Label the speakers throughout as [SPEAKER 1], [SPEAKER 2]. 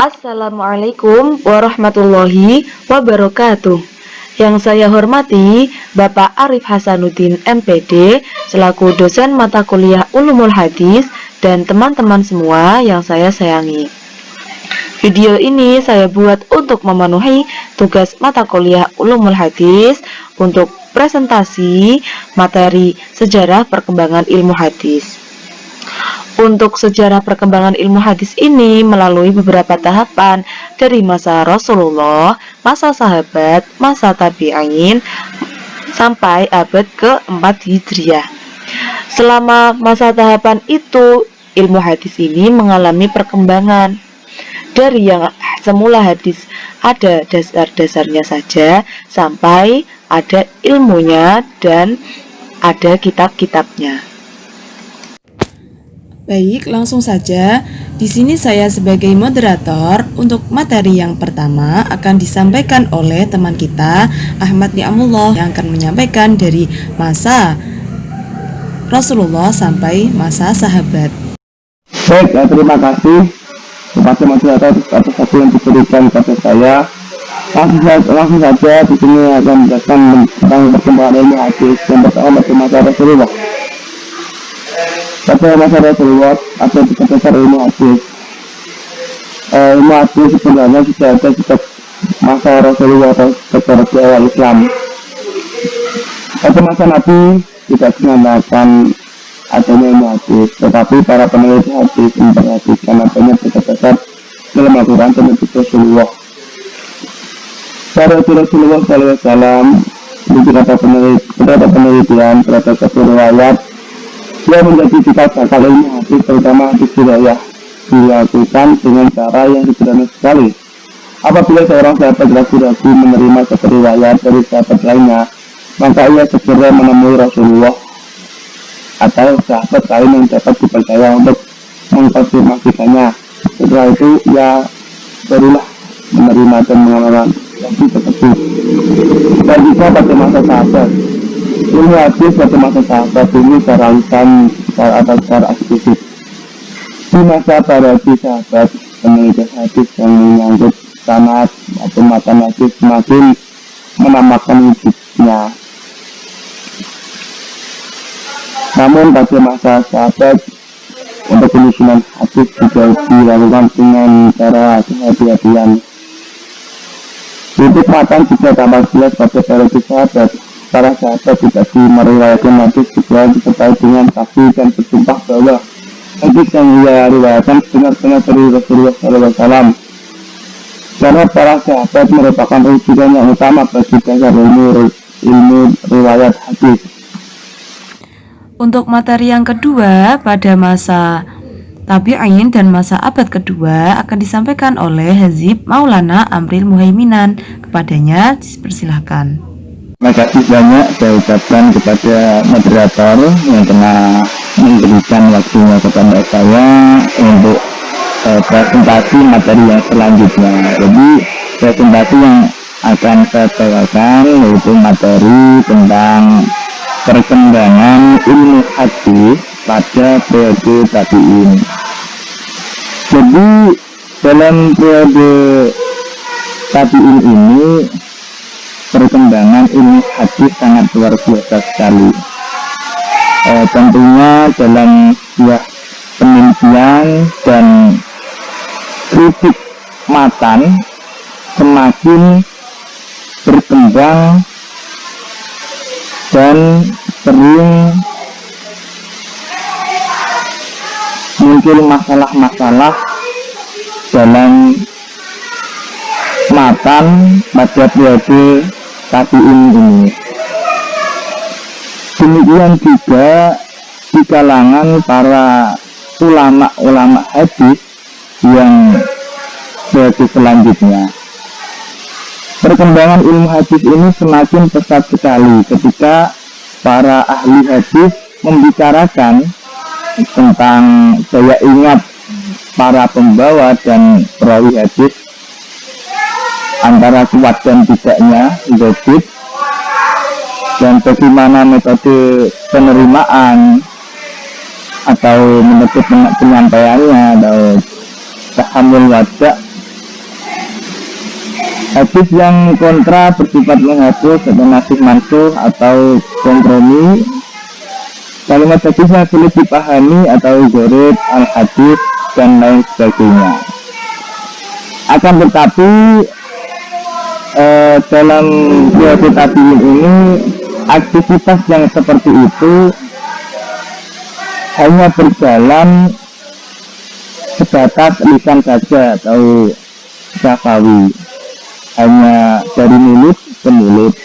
[SPEAKER 1] Assalamualaikum warahmatullahi wabarakatuh. Yang saya hormati Bapak Arif Hasanuddin MPD selaku dosen mata kuliah Ulumul Hadis dan teman-teman semua yang saya sayangi. Video ini saya buat untuk memenuhi tugas mata kuliah Ulumul Hadis untuk presentasi materi sejarah perkembangan ilmu hadis. Untuk sejarah perkembangan ilmu hadis ini melalui beberapa tahapan dari masa Rasulullah, masa sahabat, masa tabi'in, sampai abad ke-4 Hijriah. Selama masa tahapan itu, ilmu hadis ini mengalami perkembangan. Dari yang semula hadis ada dasar-dasarnya saja, sampai ada ilmunya dan ada kitab-kitabnya.
[SPEAKER 2] Baik, langsung saja. Di sini saya sebagai moderator untuk materi yang pertama akan disampaikan oleh teman kita Ahmad Ni'amullah yang akan menyampaikan dari masa Rasulullah sampai masa sahabat.
[SPEAKER 3] Baik, terima kasih kepada moderator atas waktu yang diberikan kepada saya. Langsung saja di sini akan menjelaskan tentang perkembangan ilmu hadis yang pertama pada masa Rasulullah. Pada masa Rasulullah ada tiga besar ilmu hadis. Ilmu hadis sebenarnya sudah ada sejak masa Rasulullah atau secara awal Islam. Pada masa Nabi tidak dinyatakan adanya ilmu hadis, tetapi para peneliti hadis memperhatikan adanya tiga besar dalam Al-Quran dan Rasulullah. Pada Rasulullah SAW beberapa penelitian terhadap satu riwayat yang menjadi cikal bakal ilmu hadis, terutama hadis riwayat, dilakukan dengan cara yang sederhana sekali. Apabila seorang sahabat ragu-ragu menerima satu riwayat dari sahabat lainnya, maka ia segera menemui Rasulullah atau sahabat lain yang dapat dipercaya untuk mengkonfirmasikannya. Setelah itu ia barulah menerima dan mengamalkan hadis tersebut. Dan juga pada masa sahabat, ilmu hadis pada masa sahabat ini secara lisan atau secara eksplisit. Di masa para sahabat, penelitian hadis yang menyangkut sanad atau matan hadis semakin menambahkan wujudnya. Namun pada masa sahabat, untuk penyusunan hadis juga dilakukan dengan cara hati-hatian. Untuk matan juga tambah jelas pada para sahabat. Para sahabat tidak meriwayatkan hadis juga disertai dengan saksi dan bersumpah bahwa hadis yang ia riwayatkan benar-benar dari Rasulullah SAW. Karena para sahabat merupakan rujukan yang utama bagi dasar ilmu riwayat hadis.
[SPEAKER 2] Untuk materi yang kedua pada masa tabi'in dan masa abad kedua akan disampaikan oleh Hazib Maulana Amril Muhaiminan. Kepadanya dipersilahkan.
[SPEAKER 3] Terima kasih banyak saya ucapkan kepada moderator yang telah memberikan waktunya kepada saya untuk presentasi materi yang selanjutnya. Jadi presentasi yang akan saya bawakan yaitu materi tentang perkembangan ilmu hadis pada periode tabi'in. Jadi dalam periode tabi'in ini perkembangan ilmu hadis sangat luar biasa sekali. Tentunya dalam sebuah penelitian dan kritik matan semakin berkembang dan sering muncul masalah-masalah dalam matan pada periode tabi'in ini. Demikian juga di kalangan para ulama-ulama hadis yang periode selanjutnya. Perkembangan ilmu hadis ini semakin pesat sekali ketika para ahli hadis membicarakan tentang daya ingat para pembawa dan perawi hadis, antara kuat dan tidaknya hadis, dan bagaimana metode penerimaan atau metode penyampaiannya atau tahammul wajah Hadis yang kontra bersifat menghapus atau nasih mansuh atau kompromi. Kalimat hadis yang sulit dipahami atau gharib al-hadis dan lain sebagainya. Akan tetapi dalam periode tabiin ini aktivitas yang seperti itu hanya berjalan sebatas lisan saja atau syafawi, hanya dari mulut ke mulut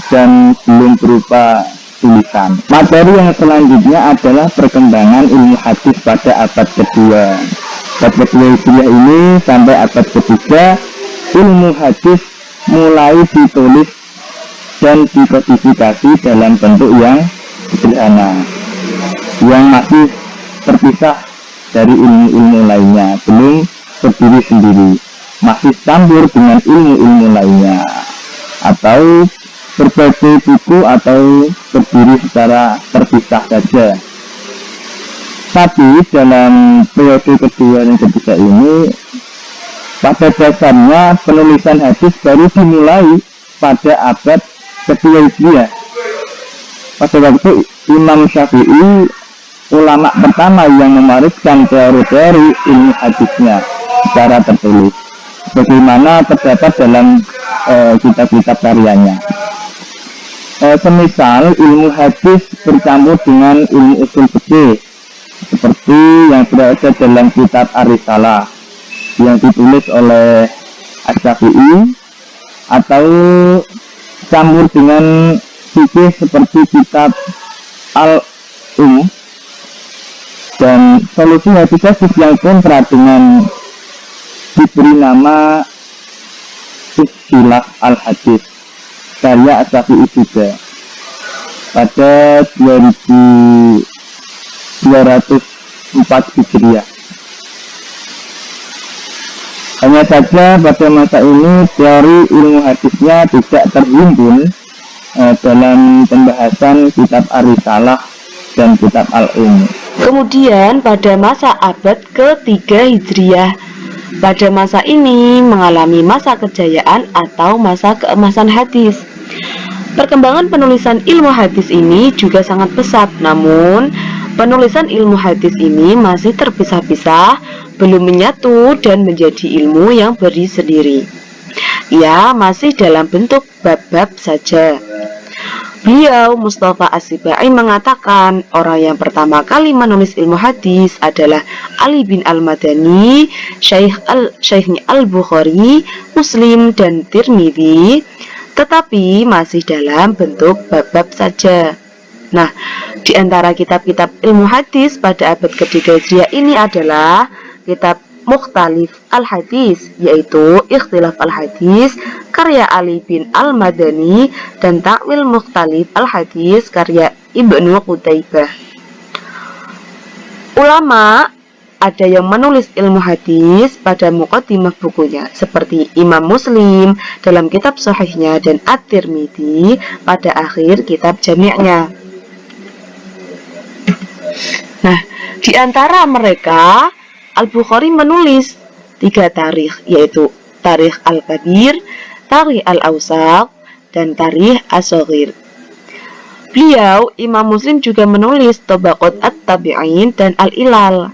[SPEAKER 3] dan belum berupa tulisan. Materi yang selanjutnya adalah perkembangan ilmu hadis pada abad kedua. Abad kedua Hijriah ini sampai abad ketiga, ilmu hadis mulai ditulis dan dikodifikasi dalam bentuk yang sederhana, yang masih terpisah dari ilmu-ilmu lainnya, belum berdiri sendiri, masih campur dengan ilmu-ilmu lainnya, atau berbagai buku atau berdiri secara terpisah saja. Tapi dalam periode kedua dan ketiga ini, pada dasarnya penulisan hadis baru dimulai pada abad kedua Hijriah. Pada waktu Imam Syafi'i, ulama pertama yang mewariskan teori-teori ilmu hadisnya secara tertulis, bagaimana terdapat dalam kitab-kitab karyanya. Semisal ilmu hadis bercampur dengan ilmu usul fikih, seperti yang berada dalam kitab Ar-Risalah yang ditulis oleh Asy-Syafi'i, atau campur dengan fikih seperti kitab Al-Um, dan solusi hadis yang kontra dengan diberi nama Istilah Al-Hadis karya Asy-Syafi'i juga pada 2204 Hijriah. Hanya saja pada masa ini teori ilmu hadisnya tidak terhimpun dalam pembahasan kitab Ar-Risalah dan kitab Al-Um.
[SPEAKER 1] Kemudian pada masa abad ketiga Hijriah, pada masa ini mengalami masa kejayaan atau masa keemasan hadis. Perkembangan penulisan ilmu hadis ini juga sangat pesat, namun penulisan ilmu hadis ini masih terpisah-pisah, belum menyatu dan menjadi ilmu yang berdiri sendiri. Ya, masih dalam bentuk bab-bab saja. Beliau, Mustafa As-Sibai, mengatakan orang yang pertama kali menulis ilmu hadis adalah Ali bin Al-Madani, Syekhnya Al-Bukhari, Muslim, dan Tirmidzi, tetapi masih dalam bentuk bab-bab saja. Nah, di antara kitab-kitab ilmu hadis pada abad ketiga Hijriah ini adalah kitab Mukhtalif Al-Hadis, yaitu Ikhtilaf Al-Hadis karya Ali bin Al-Madani, dan Ta'wil Mukhtalif Al-Hadis karya Ibnu Qutaibah. Ulama ada yang menulis ilmu hadis pada muqaddimah bukunya, seperti Imam Muslim dalam kitab Sahihnya dan At-Tirmidzi pada akhir kitab Jami'-nya. Nah, di antara mereka Al-Bukhari menulis 3 tarikh, yaitu Tarikh Al-Kabir, Tarikh Al-Awsat, dan Tarikh As-Shaghir. Beliau, Imam Muslim, juga menulis Tabaqat At-Tabi'in dan Al-Ilal.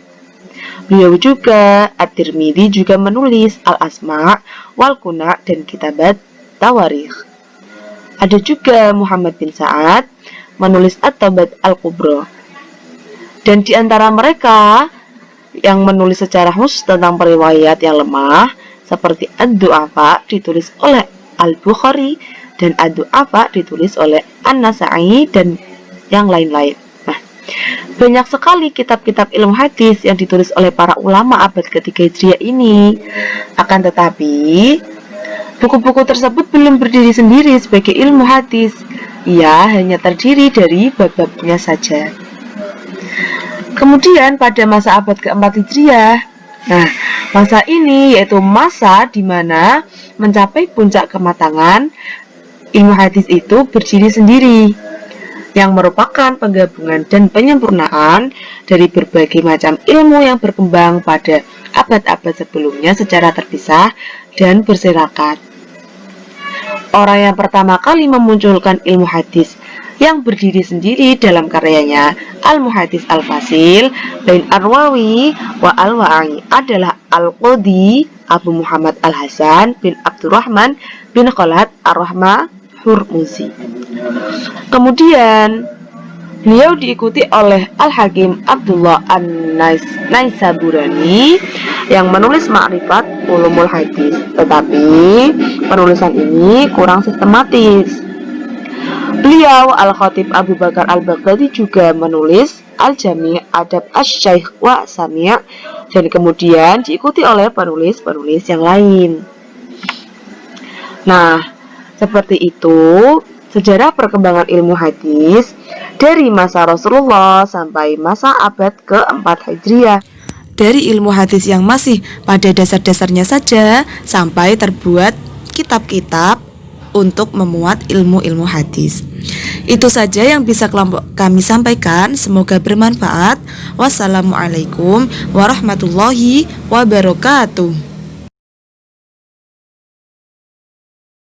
[SPEAKER 1] Beliau juga, At-Tirmidzi, juga menulis Al-Asma' Wal-Kuna' dan Kitabat Tawarikh. Ada juga Muhammad bin Sa'ad menulis At-Tabat Al-Kubra. Dan di antara mereka yang menulis secara khusus tentang periwayat yang lemah, seperti Ad-Du'afa ditulis oleh Al-Bukhari dan Ad-Du'afa ditulis oleh An-Nasa'i dan yang lain-lain. Nah, banyak sekali kitab-kitab ilmu hadis yang ditulis oleh para ulama abad ketiga Hijriah ini. Akan tetapi, buku-buku tersebut belum berdiri sendiri sebagai ilmu hadis. Ia hanya terdiri dari bab-babnya saja. Kemudian pada masa abad keempat Hijriah, nah, masa ini yaitu masa di mana mencapai puncak kematangan ilmu hadis itu berdiri sendiri, yang merupakan penggabungan dan penyempurnaan dari berbagai macam ilmu yang berkembang pada abad-abad sebelumnya secara terpisah dan berserakat. orang yang pertama kali memunculkan ilmu hadis yang berdiri sendiri dalam karyanya Al-Muhaddits Al-Fasil Bain Arwawi wa Al-Wa'i adalah Al-Qadhi Abu Muhammad Al-Hasan bin Abdurrahman bin Khalad Ar-Rahma Hurmuzi. Kemudian beliau diikuti oleh Al-Hakim Abdullah An-Naisaburani yang menulis Ma'rifat Ulumul Hadis, tetapi penulisan ini kurang sistematis. Beliau Al-Khatib Abu Bakar Al-Baghdadi juga menulis Al-Jami' Adab Asy-Syaikh wa Sami' dan kemudian diikuti oleh penulis-penulis yang lain. Nah, seperti itu sejarah perkembangan ilmu hadis dari masa Rasulullah sampai masa abad ke-4 Hijriah.
[SPEAKER 2] Dari ilmu hadis yang masih pada dasar-dasarnya saja sampai terbuat kitab-kitab untuk memuat ilmu-ilmu hadis. Itu saja yang bisa kami sampaikan, semoga bermanfaat. Wassalamualaikum warahmatullahi wabarakatuh.